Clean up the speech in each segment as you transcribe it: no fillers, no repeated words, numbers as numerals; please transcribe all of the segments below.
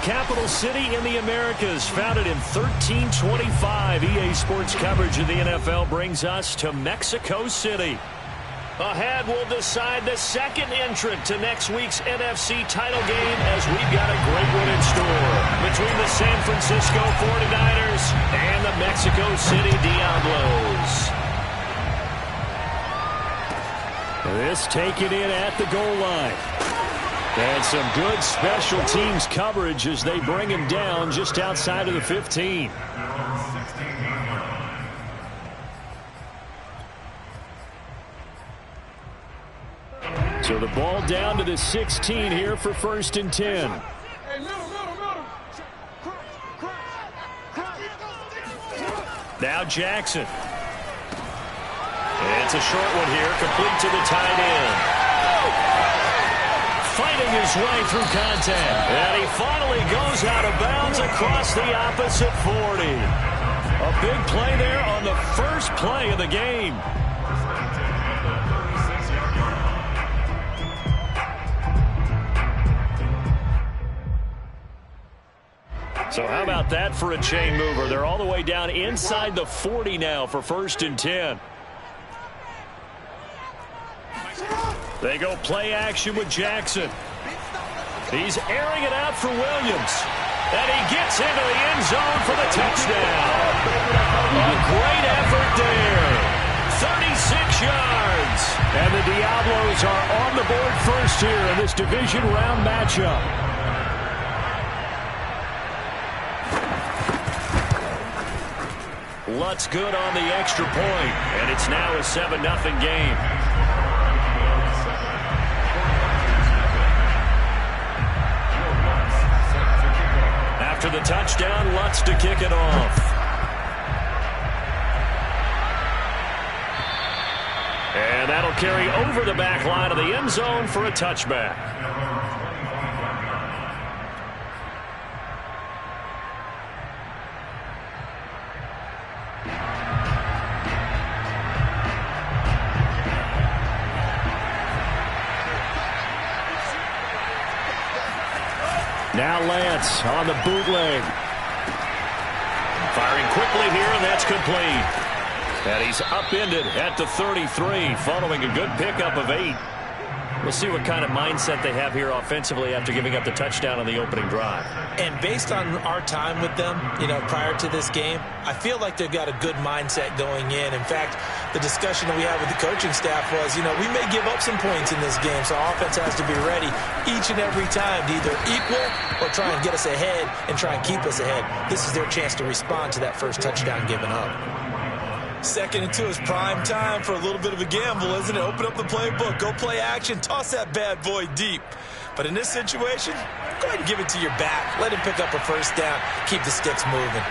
capital city in the Americas. Founded in 1325, EA Sports coverage of the NFL brings us to Mexico City. Ahead, we'll decide the second entrant to next week's NFC title game as we've got a great one in store between the San Francisco 49ers and the Mexico City Diablos. This taken in at the goal line. And some good special teams coverage as they bring him down just outside of the 15. So the ball down to the 16 here for 1st and 10. Now Jackson. It's a short one here, complete to the tight end. Fighting his way through contact. And he finally goes out of bounds across the opposite 40. A big play there on the first play of the game. So how about that for a chain mover? They're all the way down inside the 40 now for 1st and 10. They go play action with Jackson. He's airing it out for Williams. And he gets into the end zone for the touchdown. A great effort there. 36 yards. And the Diablos are on the board first here in this division round matchup. Lutz good on the extra point, and it's now a 7-0 game. After the touchdown, Lutz to kick it off. And that'll carry over the back line of the end zone for a touchback. Now Lance on the bootleg. Firing quickly here, and that's complete. And he's upended at the 33, following a good pickup of 8. We'll see what kind of mindset they have here offensively after giving up the touchdown on the opening drive. And based on our time with them, prior to this game, I feel like they've got a good mindset going in. In fact, the discussion that we had with the coaching staff was, we may give up some points in this game, so our offense has to be ready each and every time to either equal or try and get us ahead and try and keep us ahead. This is their chance to respond to that first touchdown given up. 2nd and 2 is prime time for a little bit of a gamble, isn't it? Open up the playbook, go play action, toss that bad boy deep. But in this situation, go ahead and give it to your back. Let him pick up a first down. Keep the sticks moving.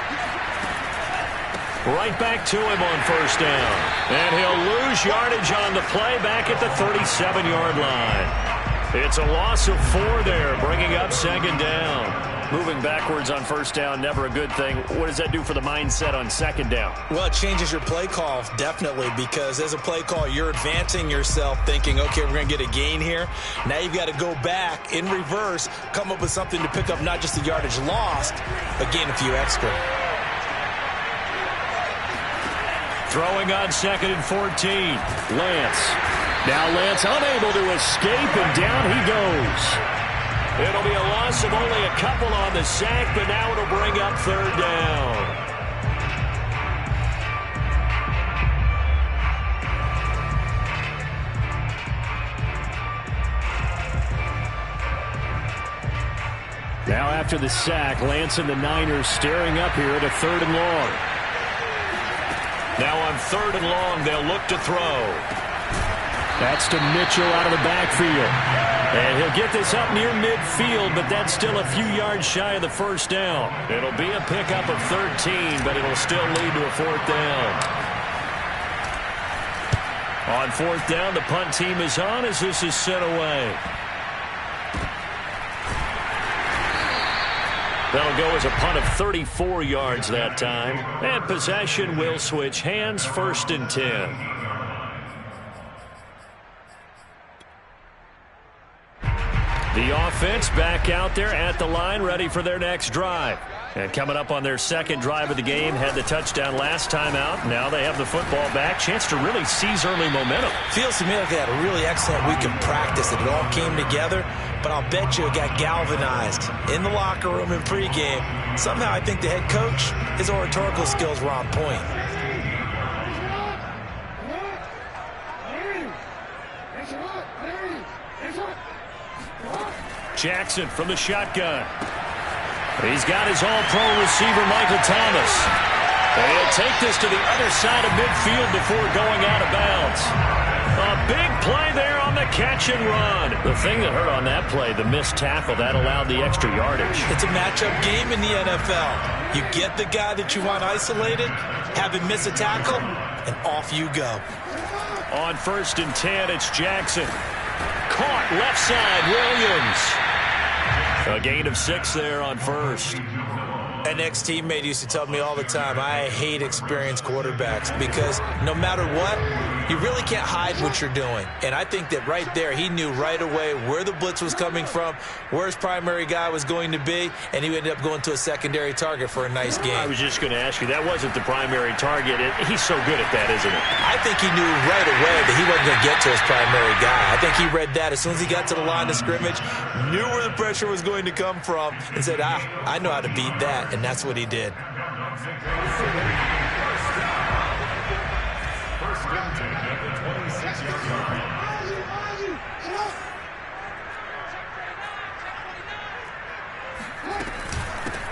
Right back to him on 1st down. And he'll lose yardage on the play back at the 37-yard line. It's a loss of 4 there, bringing up 2nd down. Moving backwards on 1st down, never a good thing. What does that do for the mindset on 2nd down? Well, it changes your play call, definitely, because as a play call, you're advancing yourself thinking, okay, we're going to get a gain here. Now you've got to go back in reverse, come up with something to pick up not just the yardage lost, but gain a few extra. Throwing on 2nd and 14. Lance. Now Lance unable to escape, and down he goes. It'll be a loss of only a couple on the sack, but now it'll bring up 3rd down. Now after the sack, Lance and the Niners staring up here at a 3rd and long. Now on 3rd and long, they'll look to throw. That's to Mitchell out of the backfield. And he'll get this up near midfield, but that's still a few yards shy of the 1st down. It'll be a pickup of 13, but it'll still lead to a 4th down. On 4th down, the punt team is on as this is sent away. That'll go as a punt of 34 yards that time. And possession will switch hands, 1st and 10. The offense back out there at the line, ready for their next drive. And coming up on their second drive of the game, had the touchdown last time out. Now they have the football back. Chance to really seize early momentum. Feels to me like they had a really excellent week of practice. It all came together, but I'll bet you it got galvanized in the locker room in pregame. Somehow I think the head coach, his oratorical skills were on point. Jackson from the shotgun. He's got his all-pro receiver, Michael Thomas. And he'll take this to the other side of midfield before going out of bounds. A big play there on the catch and run. The thing that hurt on that play, the missed tackle, that allowed the extra yardage. It's a matchup game in the NFL. You get the guy that you want isolated, have him miss a tackle, and off you go. On 1st and 10, it's Jackson. Caught left side, Williams. A gain of 6 there on 1st. An ex-teammate used to tell me all the time, I hate experienced quarterbacks because no matter what, you really can't hide what you're doing. And I think that right there, he knew right away where the blitz was coming from, where his primary guy was going to be, and he ended up going to a secondary target for a nice game. I was just going to ask you, that wasn't the primary target. He's so good at that, isn't it? I think he knew right away that he wasn't going to get to his primary guy. I think he read that as soon as he got to the line of scrimmage, knew where the pressure was going to come from, and said, I know how to beat that, and that's what he did.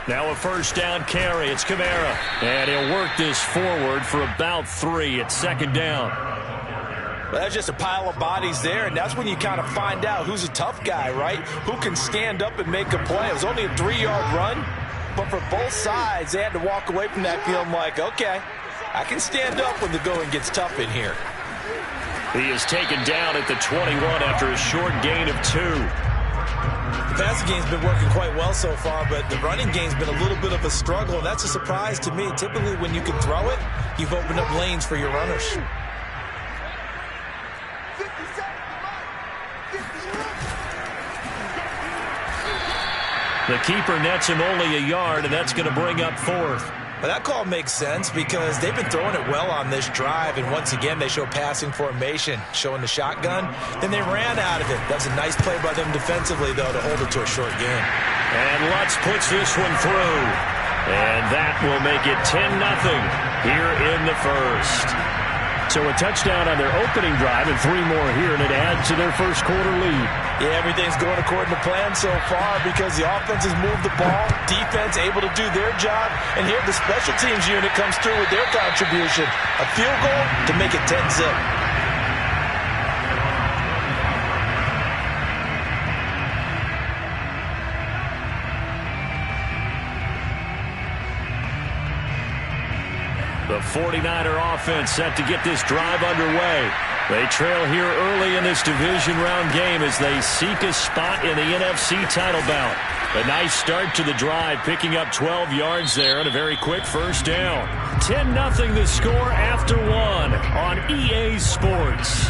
Now a first down carry. It's Kamara. And he'll work this forward for about 3 at 2nd down. Well, that's just a pile of bodies there, and that's when you kind of find out who's a tough guy, right? Who can stand up and make a play. It was only a 3-yard run, but for both sides, they had to walk away from that feeling like, okay, I can stand up when the going gets tough in here. He is taken down at the 21 after a short gain of 2. The passing game's been working quite well so far, but the running game's been a little bit of a struggle, and that's a surprise to me. Typically, when you can throw it, you've opened up lanes for your runners. The keeper nets him only a yard, and that's going to bring up 4th. Well, that call makes sense because they've been throwing it well on this drive, and once again, they show passing formation, showing the shotgun. Then they ran out of it. That's a nice play by them defensively, though, to hold it to a short game. And Lutz puts this one through. And that will make it 10-0 here in the first. So a touchdown on their opening drive and 3 more here, and it adds to their first quarter lead. Yeah, everything's going according to plan so far because the offense has moved the ball, defense able to do their job, and here the special teams unit comes through with their contribution. A field goal to make it 10-0. The 49er offense set to get this drive underway. They trail here early in this division round game as they seek a spot in the NFC title bout. A nice start to the drive, picking up 12 yards there and a very quick first down. 10-0 the score after 1 on EA Sports.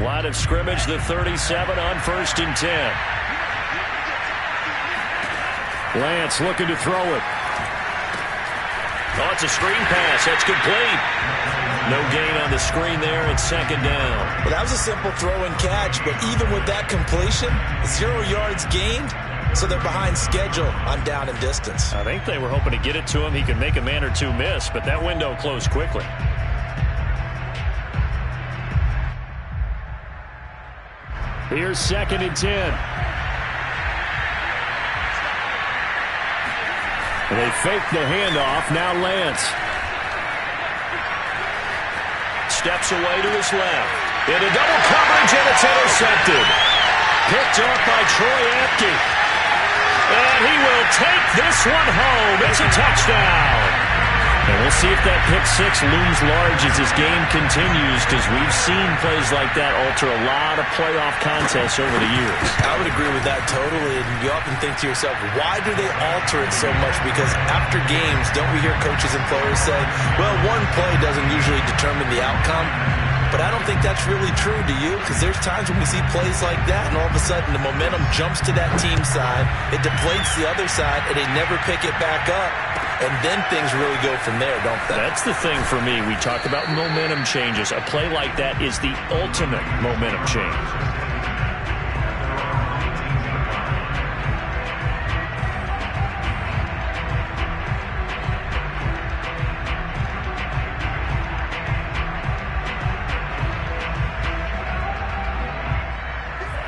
Line of scrimmage, the 37 on 1st and 10. Lance looking to throw it. Oh, it's a screen pass. That's complete. No gain on the screen there. It's 2nd down. Well, that was a simple throw and catch, but even with that completion, 0 yards gained, so they're behind schedule on down and distance. I think they were hoping to get it to him. He could make a man or two miss, but that window closed quickly. Here's 2nd and 10. They fake the handoff. Now Lance. Steps away to his left. Into double coverage, and it's intercepted. Picked up by Troy Apke. And he will take this one home. It's a touchdown. And we'll see if that pick six looms large as this game continues, because we've seen plays like that alter a lot of playoff contests over the years. I would agree with that totally. And you often think to yourself, why do they alter it so much? Because after games, don't we hear coaches and players say, well, one play doesn't usually determine the outcome? But I don't think that's really true, do you? Because there's times when we see plays like that, and all of a sudden the momentum jumps to that team side, it deflates the other side, and they never pick it back up. And then things really go from there, don't they? That's the thing for me. We talk about momentum changes. A play like that is the ultimate momentum change.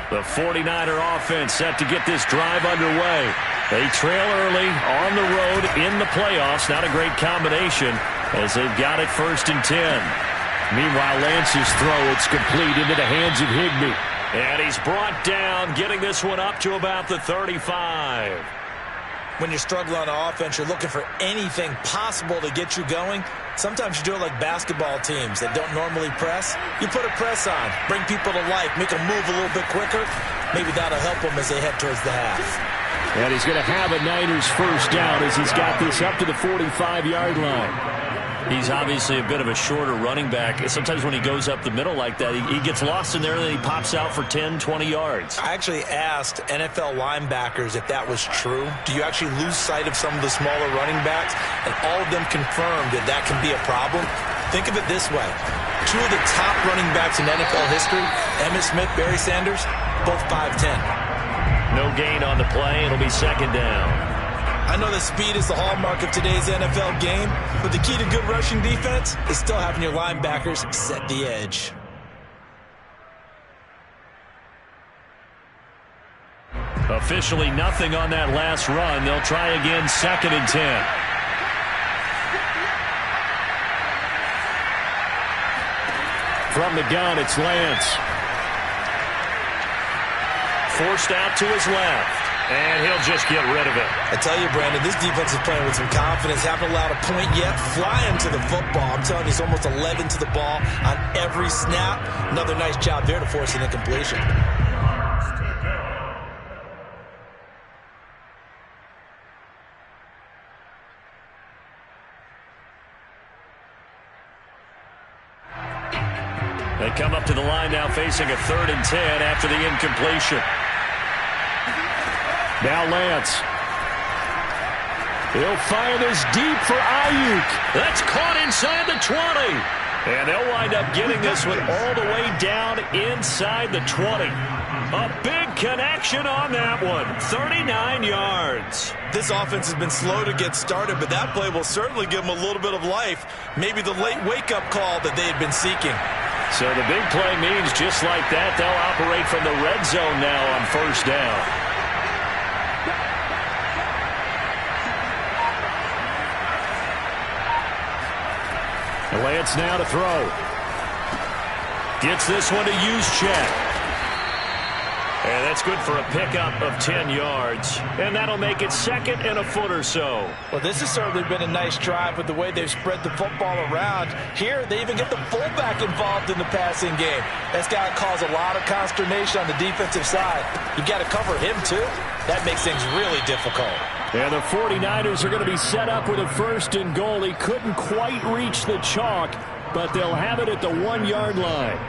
The 49er offense set to get this drive underway. They trail early on the road in the playoffs. Not a great combination as they've got it 1st and 10. Meanwhile, Lance's throw, it's complete into the hands of Higbee. And he's brought down, getting this one up to about the 35. When you're struggling on offense, you're looking for anything possible to get you going. Sometimes you do it like basketball teams that don't normally press. You put a press on, bring people to life, make them move a little bit quicker. Maybe that'll help them as they head towards the half. And he's going to have a Niners first down as he's got this up to the 45-yard line. He's obviously a bit of a shorter running back. Sometimes when he goes up the middle like that, he gets lost in there and then he pops out for 10, 20 yards. I actually asked NFL linebackers if that was true. Do you actually lose sight of some of the smaller running backs? And all of them confirmed that that can be a problem. Think of it this way. Two of the top running backs in NFL history, Emmitt Smith, Barry Sanders, both 5'10". No gain on the play. It'll be 2nd down. I know that speed is the hallmark of today's NFL game, but the key to good rushing defense is still having your linebackers set the edge. Officially nothing on that last run. They'll try again 2nd and 10. From the gun, it's Lance. Forced out to his left. And he'll just get rid of it. I tell you, Brandon, this defense is playing with some confidence. Haven't allowed a point yet. Flying to the football. I'm telling you, it's almost 11 to the ball on every snap. Another nice job there to force an incompletion. They come up to the line now facing a 3rd and 10 after the incompletion. Now Lance. He'll fire this deep for Ayuk. That's caught inside the 20. And they'll wind up getting this one all the way down inside the 20. A big connection on that one. 39 yards. This offense has been slow to get started, but that play will certainly give them a little bit of life. Maybe the late wake-up call that they had been seeking. So the big play means just like that, they'll operate from the red zone now on 1st down. Lance now to throw. Gets this one to Juszczyk. And that's good for a pickup of 10 yards. And that'll make it 2nd and a foot or so. Well, this has certainly been a nice drive with the way they've spread the football around. Here, they even get the fullback involved in the passing game. That's got to cause a lot of consternation on the defensive side. You've got to cover him, too. That makes things really difficult. And the 49ers are going to be set up with a 1st and goal. He couldn't quite reach the chalk, but they'll have it at the 1-yard line.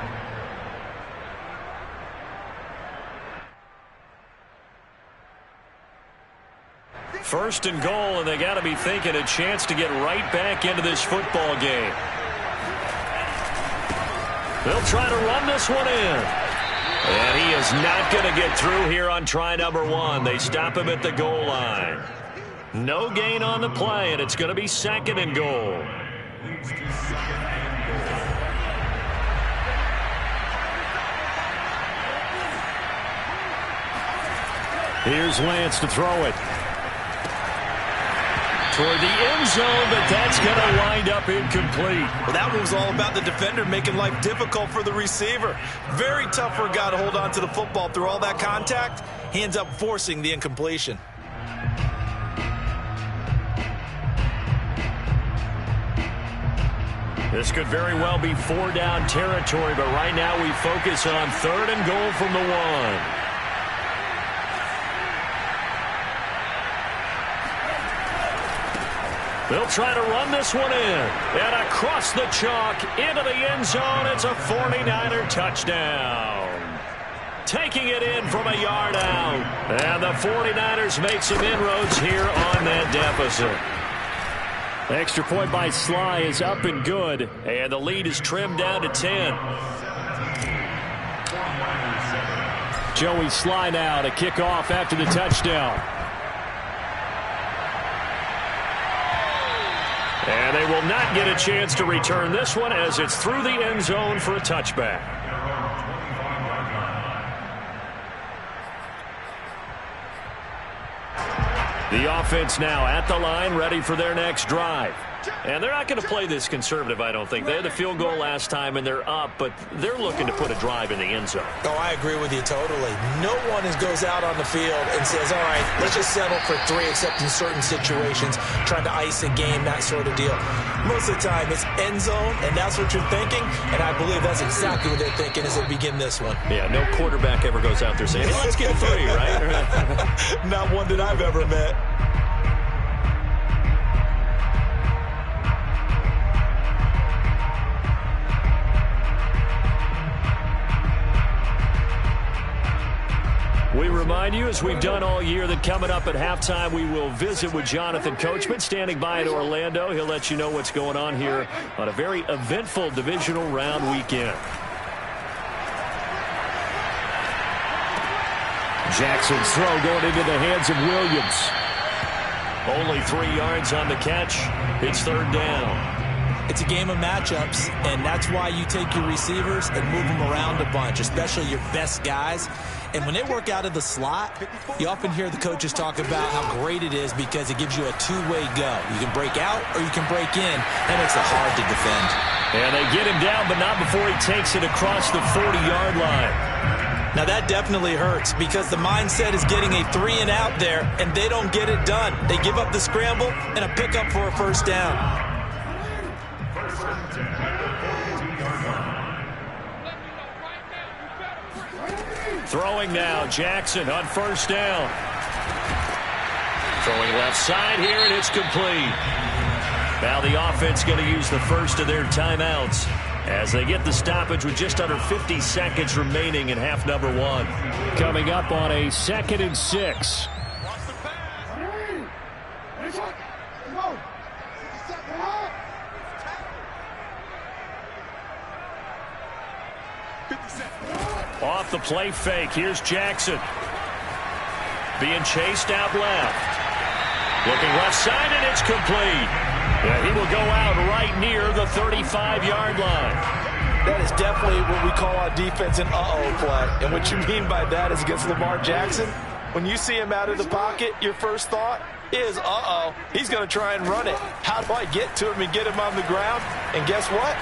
First and goal, and they got to be thinking a chance to get right back into this football game. They'll try to run this one in. And he is not going to get through here on try number 1. They stop him at the goal line. No gain on the play, and it's going to be 2nd and goal. Here's Lance to throw it. Toward the end zone, but that's going to wind up incomplete. Well, that one was all about the defender making life difficult for the receiver. Very tough for a guy to hold on to the football through all that contact. He ends up forcing the incompletion. This could very well be 4-down territory, but right now we focus on 3rd and goal from the 1. They'll try to run this one in. And across the chalk into the end zone. It's a 49er touchdown. Taking it in from a yard out. And the 49ers make some inroads here on that deficit. The extra point by Sly is up and good. And the lead is trimmed down to 10. Joey Sly now to kick off after the touchdown. And they will not get a chance to return this one as it's through the end zone for a touchback. The offense now at the line, ready for their next drive. And they're not going to play this conservative, I don't think. They had a field goal last time, and they're up, but they're looking to put a drive in the end zone. Oh, I agree with you totally. No one goes out on the field and says, all right, let's just settle for 3, except in certain situations, trying to ice a game, that sort of deal. Most of the time, it's end zone, and that's what you're thinking, and I believe that's exactly what they're thinking as they begin this one. Yeah, no quarterback ever goes out there saying, hey, let's get 3, right? Not one that I've ever met. We remind you, as we've done all year, that coming up at halftime, we will visit with Jonathan Coachman, standing by in Orlando. He'll let you know what's going on here on a very eventful divisional round weekend. Jackson's throw going into the hands of Williams. Only 3 yards on the catch. It's 3rd down. It's a game of matchups, and that's why you take your receivers and move them around a bunch, especially your best guys. And when they work out of the slot, you often hear the coaches talk about how great it is because it gives you a two-way go. You can break out or you can break in. That makes it hard to defend. And they get him down, but not before he takes it across the 40-yard line. Now, that definitely hurts because the mindset is getting a 3-and-out there, and they don't get it done. They give up the scramble and a pickup for a 1st down. Throwing now, Jackson on 1st down. Throwing left side here, and it's complete. Now the offense going to use the first of their timeouts as they get the stoppage with just under 50 seconds remaining in half number 1. Coming up on a 2nd and 6. Off the play fake, here's Jackson. Being chased out left. Looking left side, and it's complete. Yeah, he will go out right near the 35-yard line. That is definitely what we call on defense an uh-oh play. And what you mean by that is against Lamar Jackson, when you see him out of the pocket, your first thought is, uh-oh, he's going to try and run it. How do I get to him and get him on the ground? And guess what?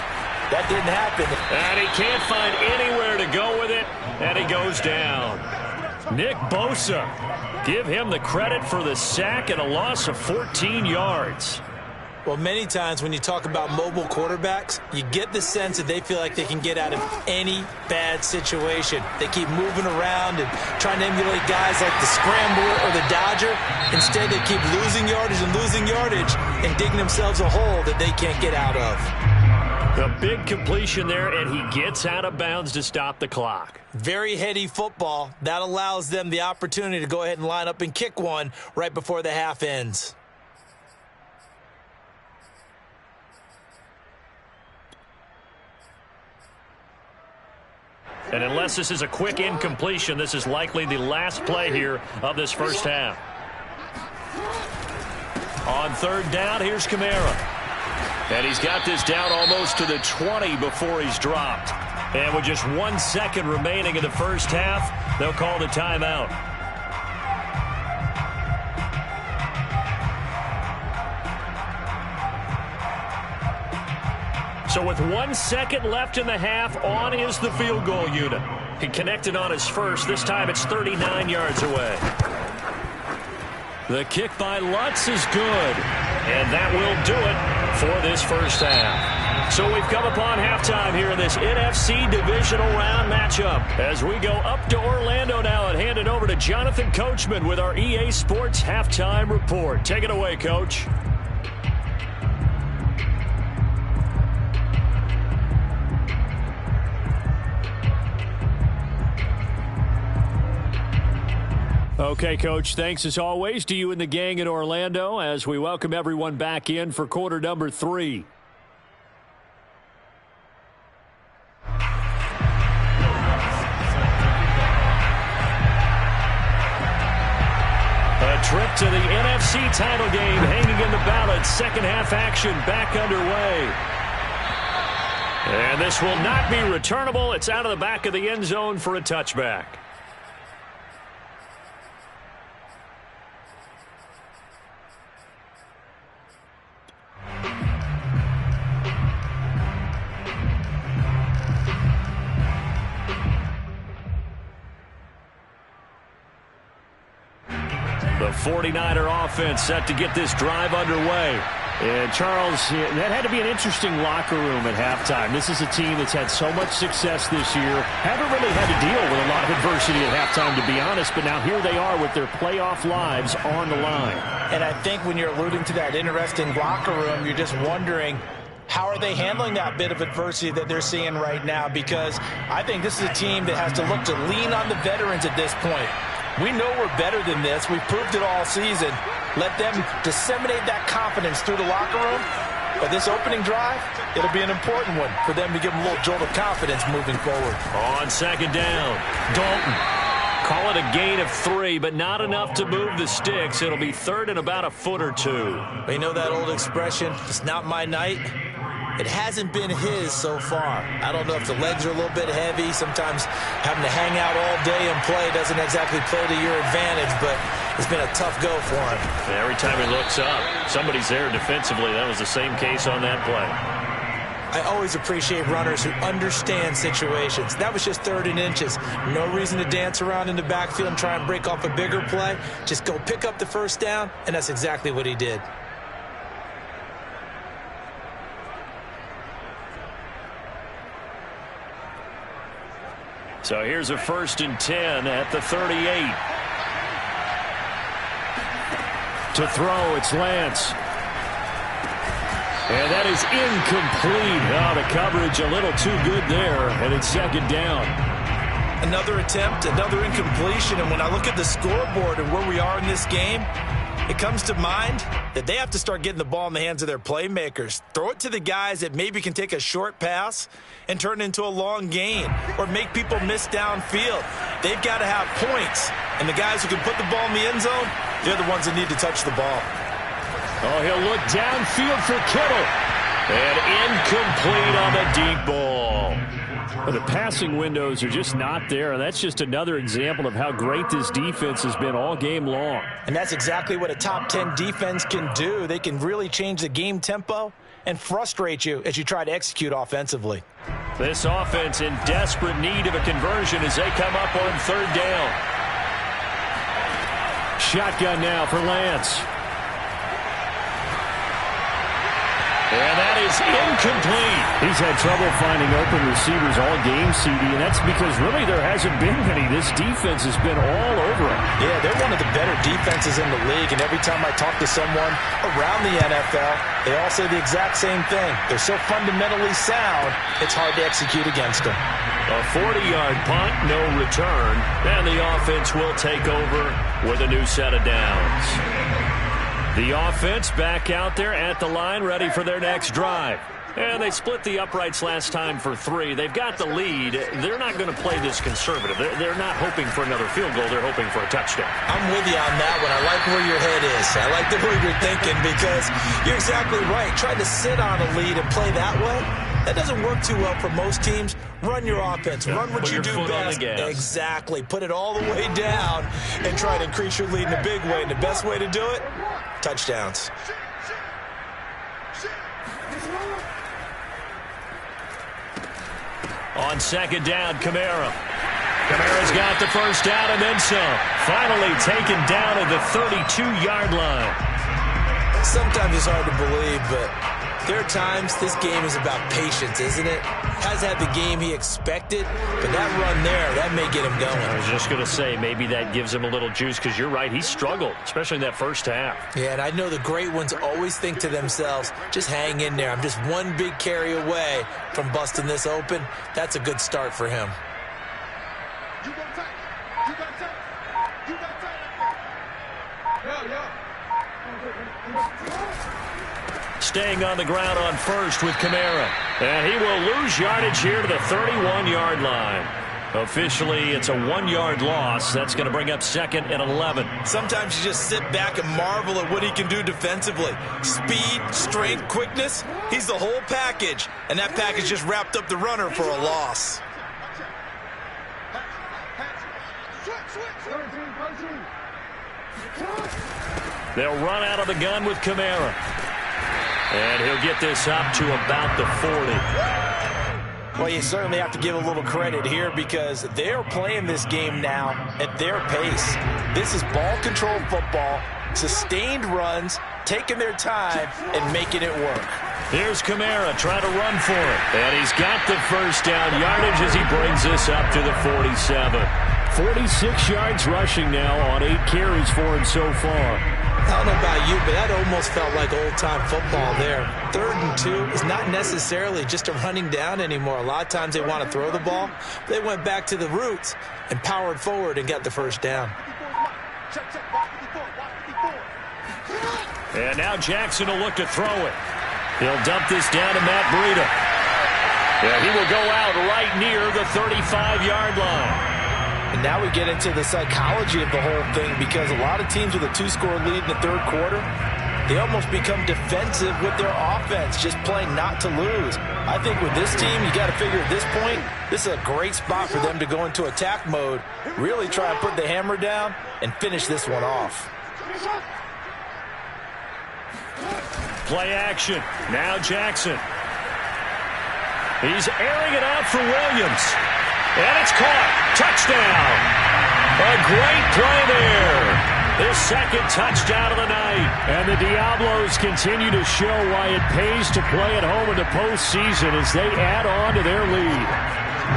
That didn't happen. And he can't find anywhere to go with it, and he goes down. Nick Bosa, give him the credit for the sack and a loss of 14 yards. Well, many times when you talk about mobile quarterbacks, you get the sense that they feel like they can get out of any bad situation. They keep moving around and trying to emulate guys like the Scrambler or the Dodger. Instead, they keep losing yardage and digging themselves a hole that they can't get out of. A big completion there, and he gets out of bounds to stop the clock. Very heady football. That allows them the opportunity to go ahead and line up and kick one right before the half ends. And unless this is a quick incompletion, this is likely the last play here of this first half. On 3rd down, here's Kamara. And he's got this down almost to the 20 before he's dropped. And with just 1 second remaining in the first half, they'll call the timeout. So with 1 second left in the half, on is the field goal unit. He connected on his first. This time it's 39 yards away. The kick by Lutz is good. And that will do it for this first half. So we've come upon halftime here in this NFC Divisional Round matchup. As we go up to Orlando now and hand it over to Jonathan Coachman with our EA Sports Halftime Report. Take it away, Coach. Okay, Coach, thanks as always to you and the gang in Orlando as we welcome everyone back in for quarter number 3. A trip to the NFC title game hanging in the balance. Second half action back underway. And this will not be returnable. It's out of the back of the end zone for a touchback. The 49er offense set to get this drive underway. And Charles, that had to be an interesting locker room at halftime. This is a team that's had so much success this year. Haven't really had to deal with a lot of adversity at halftime, to be honest. But now here they are with their playoff lives on the line. And I think when you're alluding to that interesting locker room, you're just wondering, how are they handling that bit of adversity that they're seeing right now? Because I think this is a team that has to look to lean on the veterans at this point. We know we're better than this. We've proved it all season. Let them disseminate that confidence through the locker room. But this opening drive, it'll be an important one for them to give them a little jolt of confidence moving forward. On second down, Dalton. Call it a gain of 3, but not enough to move the sticks. It'll be third and about a foot or 2. You know that old expression, it's not my night? It hasn't been his so far. I don't know if the legs are a little bit heavy. Sometimes having to hang out all day and play doesn't exactly play to your advantage, but it's been a tough go for him. Every time he looks up, somebody's there defensively. That was the same case on that play. I always appreciate runners who understand situations. That was just 3rd and inches. No reason to dance around in the backfield and try and break off a bigger play. Just go pick up the first down, and that's exactly what he did. So here's a 1st and 10 at the 38. To throw, it's Lance. And that is incomplete. Oh, the coverage a little too good there, and it's second down. Another attempt, another incompletion, and when I look at the scoreboard and where we are in this game, it comes to mind that they have to start getting the ball in the hands of their playmakers. Throw it to the guys that maybe can take a short pass and turn it into a long gain or make people miss downfield. They've got to have points, and the guys who can put the ball in the end zone, they're the ones that need to touch the ball. Oh, he'll look downfield for Kittle. And incomplete on the deep ball. Well, the passing windows are just not there. That's just another example of how great this defense has been all game long. And that's exactly what a top 10 defense can do. They can really change the game tempo and frustrate you as you try to execute offensively. This offense in desperate need of a conversion as they come up on 3rd down. Shotgun now for Lance. And that is incomplete. He's had trouble finding open receivers all game, CD, and that's because really there hasn't been any. This defense has been all over him. Yeah, they're one of the better defenses in the league, and every time I talk to someone around the NFL, they all say the exact same thing. They're so fundamentally sound, it's hard to execute against them. A 40-yard punt, no return, and the offense will take over with a new set of downs. The offense back out there at the line, ready for their next drive. And they split the uprights last time for 3. They've got the lead. They're not going to play this conservative. They're not hoping for another field goal. They're hoping for a touchdown. I'm with you on that one. I like where your head is. I like the way you're thinking because you're exactly right. Trying to sit on a lead and play that way, that doesn't work too well for most teams. Run your offense. Run what you do best. Exactly. Put it all the way down and try to increase your lead in a big way. And the best way to do it, touchdowns. On second down, Kamara. Kamara's got the first down and then some. Finally taken down at the 32-yard line. Sometimes it's hard to believe, but There are times this game is about patience, isn't it? Has had the game he expected, but that run there, that may get him going. I was just going to say, maybe that gives him a little juice, because you're right, he struggled, especially in that first half. Yeah, and I know the great ones always think to themselves, just hang in there. I'm just one big carry away from busting this open. That's a good start for him. Staying on the ground on first with Kamara. And he will lose yardage here to the 31-yard line. Officially, it's a 1-yard loss. That's going to bring up second and 11. Sometimes you just sit back and marvel at what he can do defensively. Speed, strength, quickness. He's the whole package. And that package just wrapped up the runner for a loss. They'll run out of the gun with Kamara. And he'll get this up to about the 40. Well, you certainly have to give a little credit here because they're playing this game now at their pace. This is ball control football, sustained runs, taking their time, and making it work. Here's Kamara trying to run for it. And he's got the first down yardage as he brings this up to the 47. 46 yards rushing now on 8 carries for him so far. I don't know about you, but that almost felt like old-time football there. 3rd and 2 is not necessarily just a running down anymore. A lot of times they want to throw the ball. They went back to the roots and powered forward and got the first down. And now Jackson will look to throw it. He'll dump this down to Matt Breida. Yeah, he will go out right near the 35-yard line. And now we get into the psychology of the whole thing because a lot of teams with a 2-score lead in the 3rd quarter, they almost become defensive with their offense, just playing not to lose. I think with this team, you got to figure at this point, this is a great spot for them to go into attack mode, really try and put the hammer down and finish this one off. Play action. Now Jackson. He's airing it out for Williams. And it's caught. Touchdown. A great play there. His second touchdown of the night. And the Diablos continue to show why it pays to play at home in the postseason as they add on to their lead.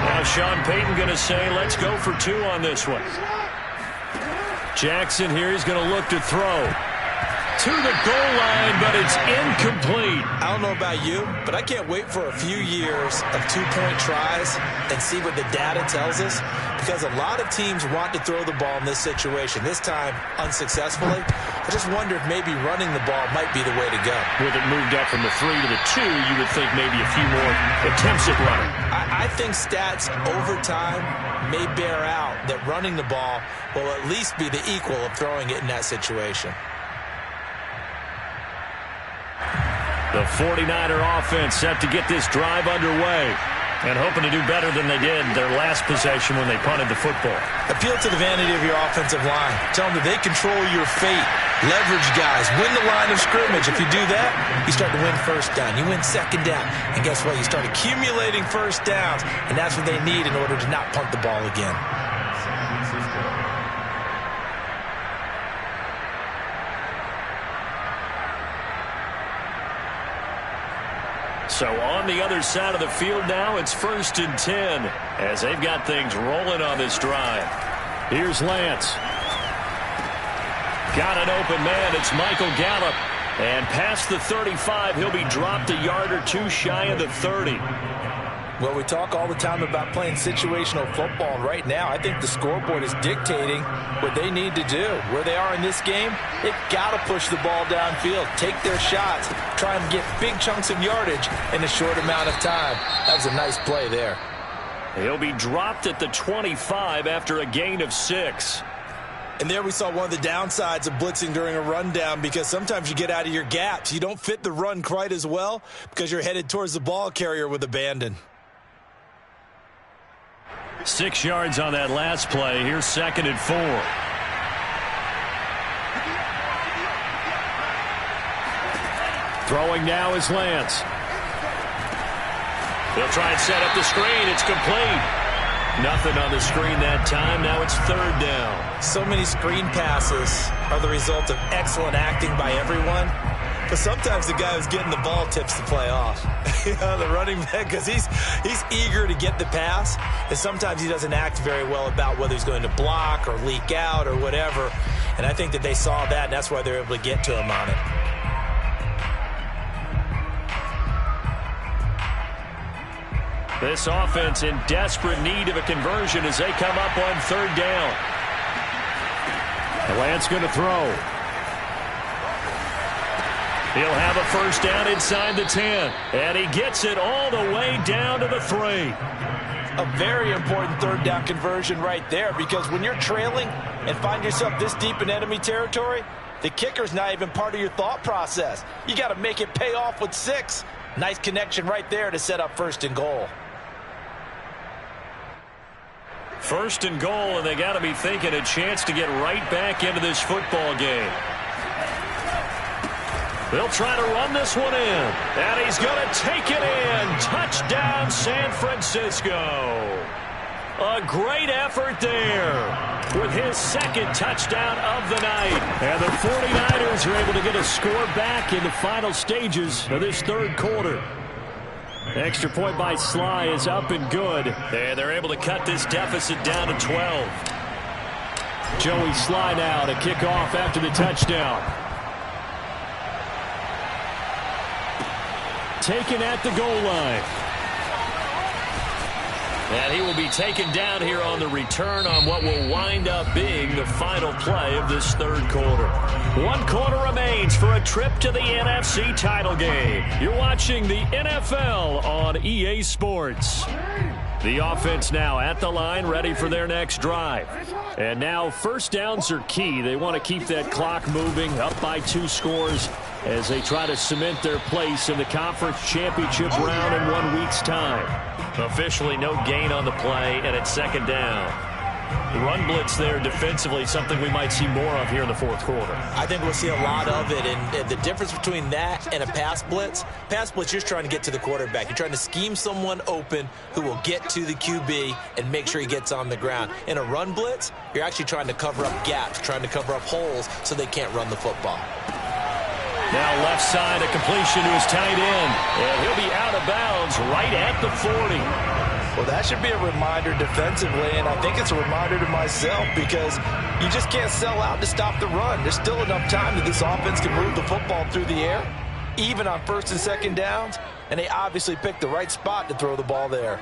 Now Sean Payton going to say, let's go for 2 on this one. Jackson here is going to look to throw. To the goal line, but it's incomplete. I don't know about you, but I can't wait for a few years of 2-point tries and see what the data tells us, because a lot of teams want to throw the ball in this situation, this time unsuccessfully. I just wonder if maybe running the ball might be the way to go. With it moved up from the 3 to the 2, you would think maybe a few more attempts at running. I think stats over time may bear out that running the ball will at least be the equal of throwing it in that situation. The 49er offense set to get this drive underway and hoping to do better than they did their last possession when they punted the football. Appeal to the vanity of your offensive line. Tell them that they control your fate. Leverage guys. Win the line of scrimmage. If you do that, you start to win first down. You win second down. And guess what? You start accumulating first downs, and that's what they need in order to not punt the ball again. So on the other side of the field now, it's 1st and 10 as they've got things rolling on this drive. Here's Lance. Got an open man. It's Michael Gallup. And past the 35, he'll be dropped a yard or 2 shy of the 30. Well, we talk all the time about playing situational football, and right now I think the scoreboard is dictating what they need to do. Where they are in this game, they've got to push the ball downfield, take their shots, try and get big chunks of yardage in a short amount of time. That was a nice play there. He'll be dropped at the 25 after a gain of 6. And there we saw one of the downsides of blitzing during a rundown, because sometimes you get out of your gaps. You don't fit the run quite as well because you're headed towards the ball carrier with abandon. 6 yards on that last play. Here's 2nd and 4. Throwing now is Lance. They'll try and set up the screen. It's complete. Nothing on the screen that time. Now it's 3rd down. So many screen passes are the result of excellent acting by everyone. But sometimes the guy who's getting the ball tips the play off. The running back, because he's eager to get the pass, and sometimes he doesn't act very well about whether he's going to block or leak out or whatever. And I think that they saw that, and that's why they're able to get to him on it. This offense in desperate need of a conversion as they come up on third down. Lance going to throw. He'll have a first down inside the 10. And he gets it all the way down to the 3. A very important third down conversion right there, because when you're trailing and find yourself this deep in enemy territory, the kicker's not even part of your thought process. You got to make it pay off with 6. Nice connection right there to set up first and goal. First and goal, and they got to be thinking a chance to get right back into this football game. They'll try to run this one in, and he's going to take it in. Touchdown, San Francisco. A great effort there with his second touchdown of the night. And the 49ers are able to get a score back in the final stages of this third quarter. Extra point by Sly is up and good. And they're able to cut this deficit down to 12. Joey Sly now to kick off after the touchdown. Taken at the goal line. And he will be taken down here on the return on what will wind up being the final play of this third quarter. 1 quarter remains for a trip to the NFC title game. You're watching the NFL on EA Sports. The offense now at the line, ready for their next drive. And now first downs are key. They want to keep that clock moving, up by 2 scores as they try to cement their place in the conference championship round in 1 week's time. Officially no gain on the play, and it's second down. Run blitz there defensively, something we might see more of here in the fourth quarter. I think we'll see a lot of it, and the difference between that and a pass blitz, you're trying to get to the quarterback. You're trying to scheme someone open who will get to the QB and make sure he gets on the ground. In a run blitz, you're actually trying to cover up gaps, trying to cover up holes so they can't run the football. Now left side, a completion to his tight end. And he'll be out of bounds right at the 40. Well, that should be a reminder defensively, and I think it's a reminder to myself, because you just can't sell out to stop the run. There's still enough time that this offense can move the football through the air, even on first and second downs, and they obviously picked the right spot to throw the ball there.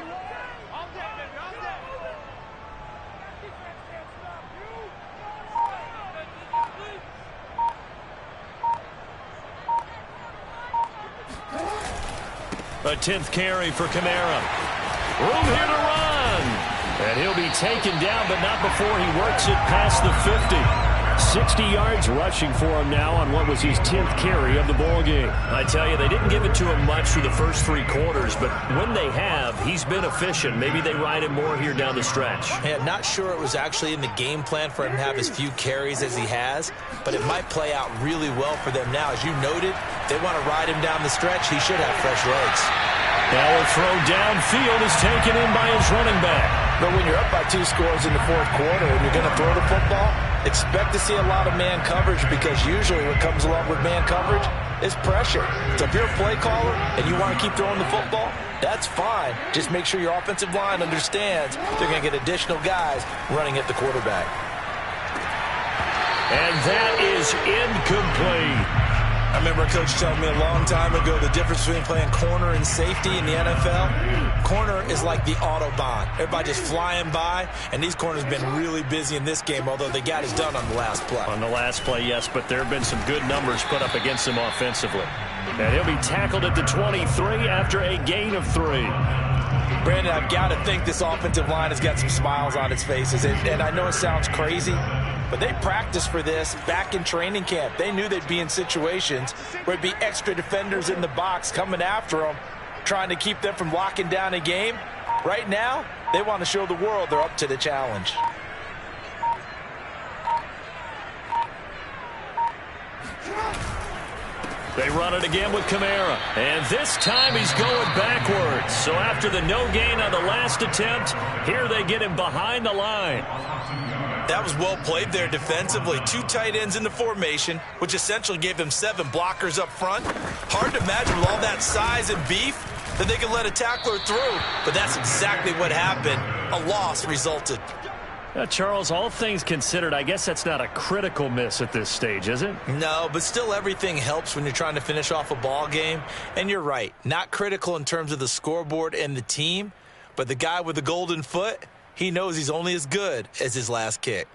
A 10th carry for Kamara. Room here to run. And he'll be taken down, but not before he works it past the 50. 60 yards rushing for him now on what was his 10th carry of the ball game. I tell you, they didn't give it to him much through the first 3 quarters, but when they have, he's been efficient. Maybe they ride him more here down the stretch. Yeah, not sure it was actually in the game plan for him to have as few carries as he has, but it might play out really well for them now. As you noted, they want to ride him down the stretch. He should have fresh legs. Now a throw downfield is taken in by his running back. But when you're up by 2 scores in the fourth quarter and you're going to throw the football, expect to see a lot of man coverage, because usually what comes along with man coverage is pressure. So if you're a play caller and you want to keep throwing the football, that's fine. Just make sure your offensive line understands they're going to get additional guys running at the quarterback. And that is incomplete. I remember a coach telling me a long time ago the difference between playing corner and safety in the NFL. Corner is like the Autobahn. Everybody just flying by, and these corners have been really busy in this game, although they got it done on the last play. On the last play, yes, but there have been some good numbers put up against him offensively. And he'll be tackled at the 23 after a gain of 3. Brandon, I've got to think this offensive line has got some smiles on its faces, and I know it sounds crazy, but they practiced for this back in training camp. They knew they'd be in situations where there'd be extra defenders in the box coming after them, trying to keep them from locking down a game. Right now, they want to show the world they're up to the challenge. They run it again with Kamara. And this time he's going backwards. So after the no gain on the last attempt, here they get him behind the line. That was well played there defensively. 2 tight ends in the formation, which essentially gave them 7 blockers up front. Hard to imagine with all that size and beef that they could let a tackler through, but that's exactly what happened. A loss resulted. Charles, all things considered, I guess that's not a critical miss at this stage, is it? No, but still everything helps when you're trying to finish off a ball game. And you're right, not critical in terms of the scoreboard and the team, but the guy with the golden foot, he knows he's only as good as his last kick.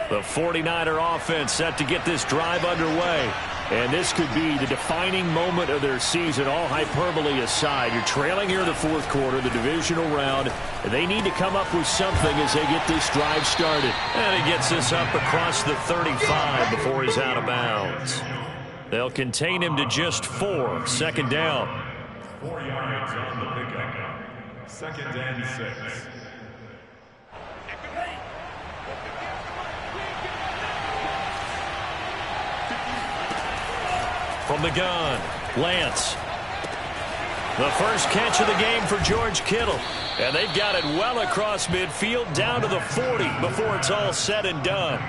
The 49er offense set to get this drive underway. And this could be the defining moment of their season, all hyperbole aside. You're trailing here in the fourth quarter, the divisional round. They need to come up with something as they get this drive started. And he gets this up across the 35 before he's out of bounds. They'll contain him to just 4. Second down. 4 yards on the pickup. Second and 6. From the gun, Lance. The first catch of the game for George Kittle. And they've got it well across midfield down to the 40 before it's all said and done.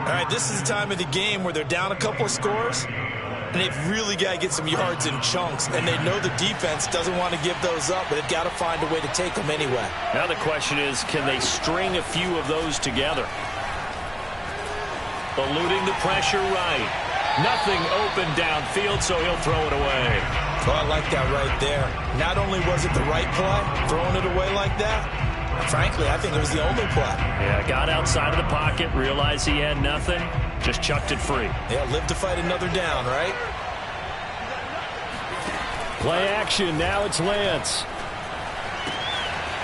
All right, this is the time of the game where they're down a couple of scores, and they've really got to get some yards in chunks, and they know the defense doesn't want to give those up, but they've got to find a way to take them anyway. Now the question is, can they string a few of those together? Eluding the pressure right. Nothing open downfield, so he'll throw it away. Oh, I like that right there. Not only was it the right play, throwing it away like that, frankly, I think it was the only play. Yeah, got outside of the pocket, realized he had nothing, just chucked it free. Yeah, live to fight another down, right? Play action, now it's Lance.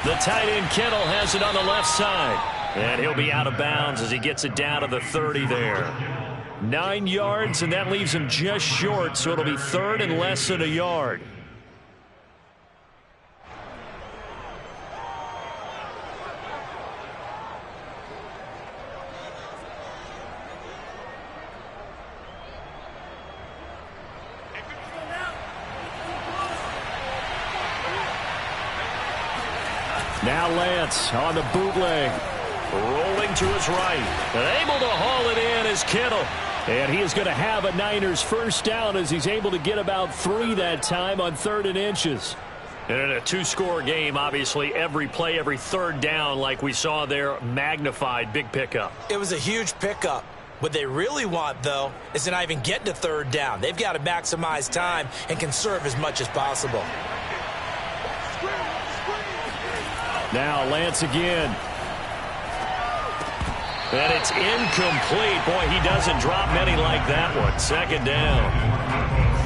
The tight end Kittle has it on the left side. And he'll be out of bounds as he gets it down to the 30 there. 9 yards, and that leaves him just short, so it'll be 3rd and less than a yard. Now Lance on the bootleg. Rolling to his right. And able to haul it in is Kittle. And he is going to have a Niners first down as he's able to get about 3 that time on 3rd and inches. And in a 2-score game, obviously, every play, every 3rd down, like we saw there, magnified, big pickup. It was a huge pickup. What they really want, though, is to not even get to 3rd down. They've got to maximize time and conserve as much as possible. Now Lance again. And it's incomplete. Boy, he doesn't drop many like that one. 2nd down.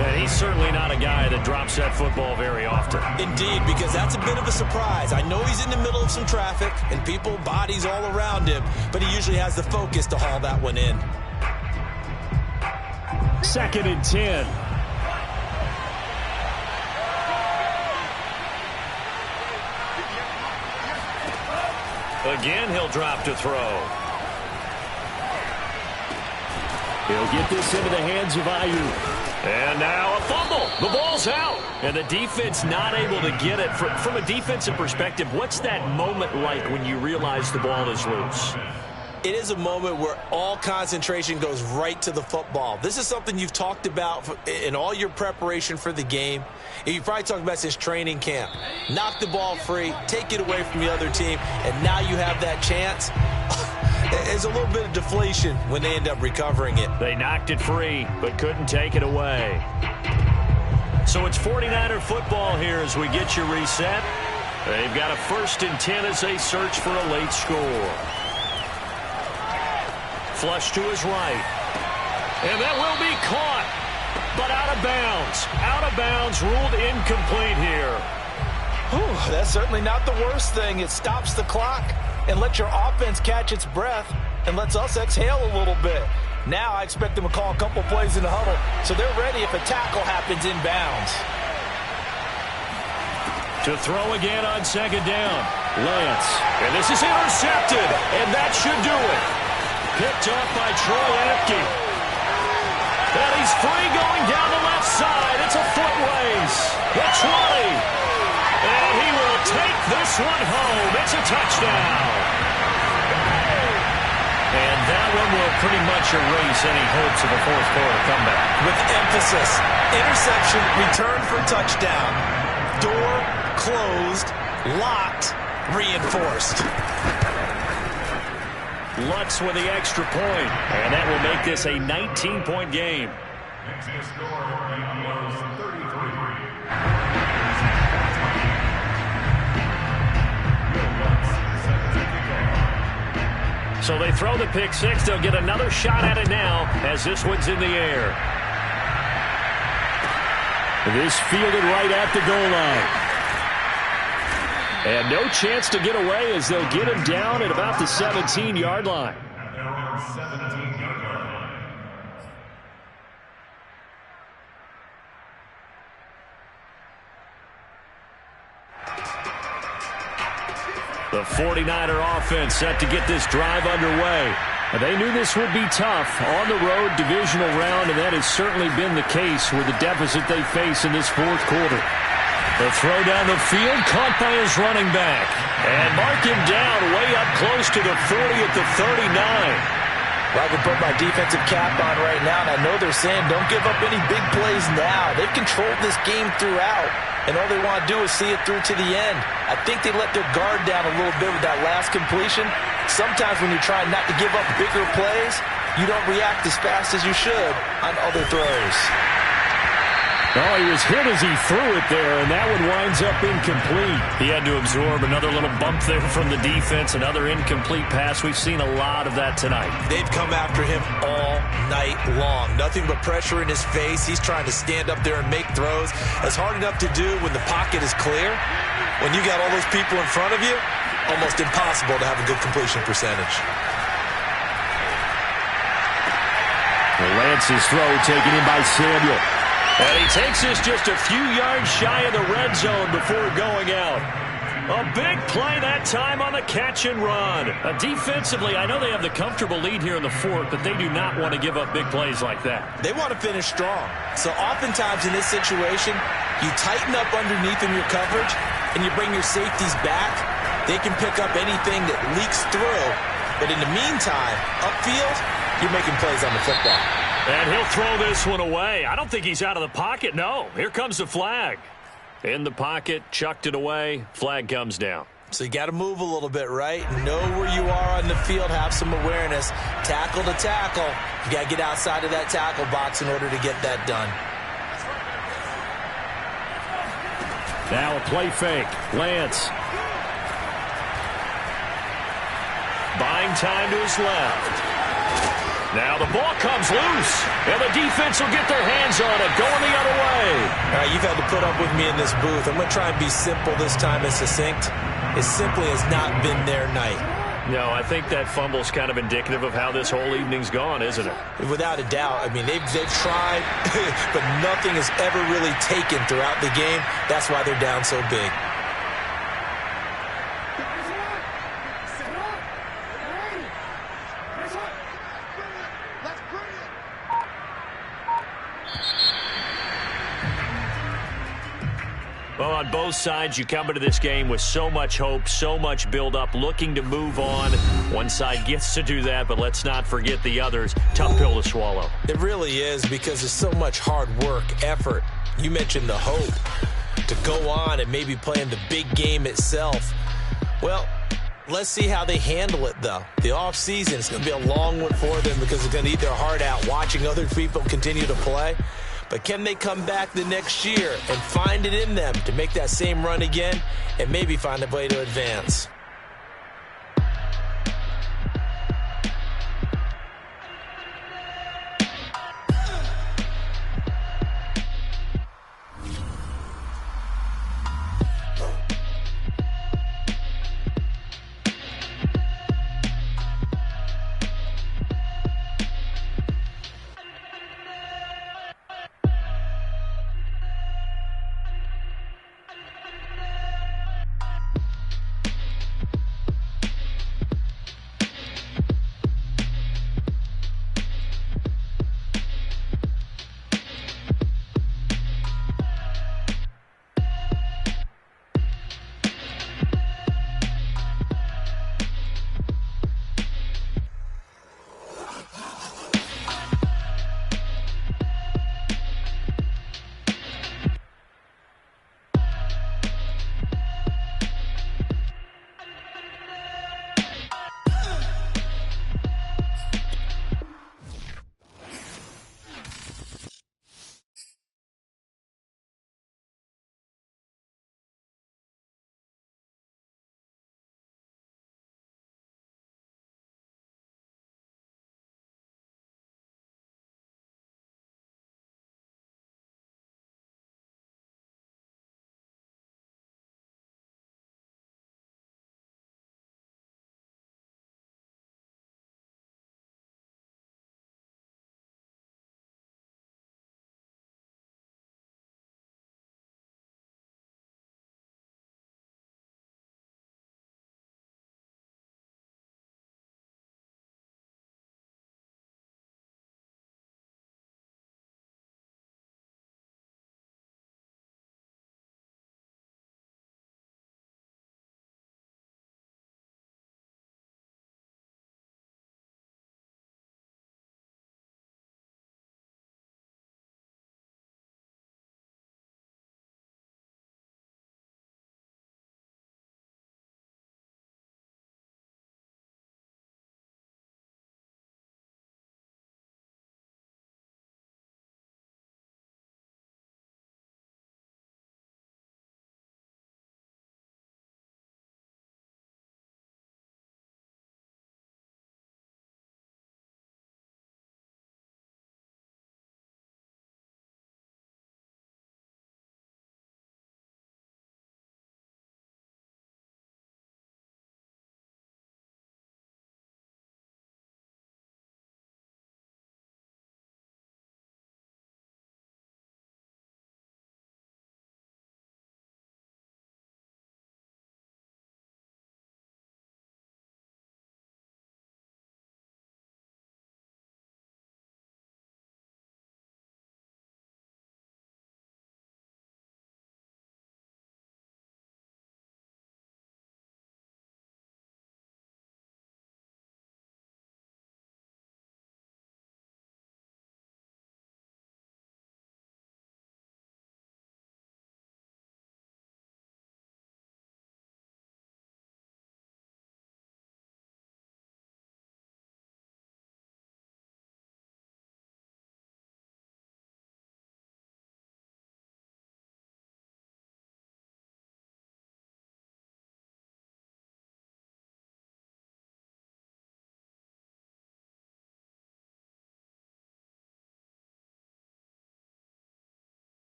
And he's certainly not a guy that drops that football very often. Indeed, because that's a bit of a surprise. I know he's in the middle of some traffic and people, bodies all around him, but he usually has the focus to haul that one in. 2nd and 10. Again, he'll drop to throw. He'll get this into the hands of Ayuk. And now a fumble. The ball's out. And the defense not able to get it. From a defensive perspective, what's that moment like when you realize the ball is loose? It is a moment where all concentration goes right to the football. This is something you've talked about in all your preparation for the game. And you've probably talked about since training camp. Knock the ball free, take it away from the other team, and now you have that chance. There's a little bit of deflation when they end up recovering it. They knocked it free, but couldn't take it away. So it's 49er football here as we get you reset. They've got a 1st and 10 as they search for a late score. Flush to his right. And that will be caught, but out of bounds. Out of bounds, ruled incomplete here. Whew, that's certainly not the worst thing. It stops the clock and lets your offense catch its breath and lets us exhale a little bit. Now I expect them to call a couple plays in the huddle, so they're ready if a tackle happens in bounds. To throw again on 2nd down. Lance. And this is intercepted, and that should do it. Picked off by Troy Apke. And he's free going down the left side. It's a foot race. The 20. And he will take this one home. It's a touchdown. And that one will pretty much erase any hopes of a fourth quarter comeback. With emphasis, interception, return for touchdown. Door closed, locked, reinforced. Lutz with the extra point, and that will make this a 19-point game. Next score, Eagles 33. So they throw the pick six. They'll get another shot at it now as this one's in the air. This fielded right at the goal line. And no chance to get away as they'll get him down at about the 17-yard line. At their own 17-yard line. The 49er offense set to get this drive underway. They knew this would be tough on the road divisional round, and that has certainly been the case with the deficit they face in this fourth quarter. The throw down the field, caught by his running back. And mark him down way up close to the 40 at the 39. Well, I can put my defensive cap on right now, and I know they're saying don't give up any big plays now. They've controlled this game throughout, and all they want to do is see it through to the end. I think they let their guard down a little bit with that last completion. Sometimes when you're trying not to give up bigger plays, you don't react as fast as you should on other throws. Oh, he was hit as he threw it there, and that one winds up incomplete. He had to absorb another little bump there from the defense, another incomplete pass. We've seen a lot of that tonight. They've come after him all night long. Nothing but pressure in his face. He's trying to stand up there and make throws. It's hard enough to do when the pocket is clear. When you got all those people in front of you, almost impossible to have a good completion percentage. Lance's throw taken in by Samuel. And he takes this just a few yards shy of the red zone before going out. A big play that time on the catch and run. Defensively, I know they have the comfortable lead here in the fourth, but they do not want to give up big plays like that. They want to finish strong. So oftentimes in this situation, you tighten up underneath in your coverage, and you bring your safeties back. They can pick up anything that leaks through. But in the meantime, upfield, you're making plays on the football. And he'll throw this one away. I don't think he's out of the pocket. No, here comes the flag. In the pocket, chucked it away. Flag comes down. So you got to move a little bit, right? Know where you are on the field. Have some awareness. Tackle to tackle. You got to get outside of that tackle box in order to get that done. Now a play fake. Lance. Buying time to his left. Now the ball comes loose, and the defense will get their hands on it, going the other way. All right, you've had to put up with me in this booth. I'm going to try and be simple this time and succinct. It simply has not been their night. No, I think that fumble's kind of indicative of how this whole evening's gone, isn't it? Without a doubt. I mean, they've tried, but nothing has ever really taken throughout the game. That's why they're down so big. Well, on both sides, you come into this game with so much hope, so much build-up, looking to move on. One side gets to do that, but let's not forget the others. Tough pill to swallow. It really is, because there's so much hard work, effort. You mentioned the hope to go on and maybe play in the big game itself. Well, let's see how they handle it, though. The offseason is going to be a long one for them because they're going to eat their heart out watching other people continue to play. But can they come back the next year and find it in them to make that same run again and maybe find a way to advance?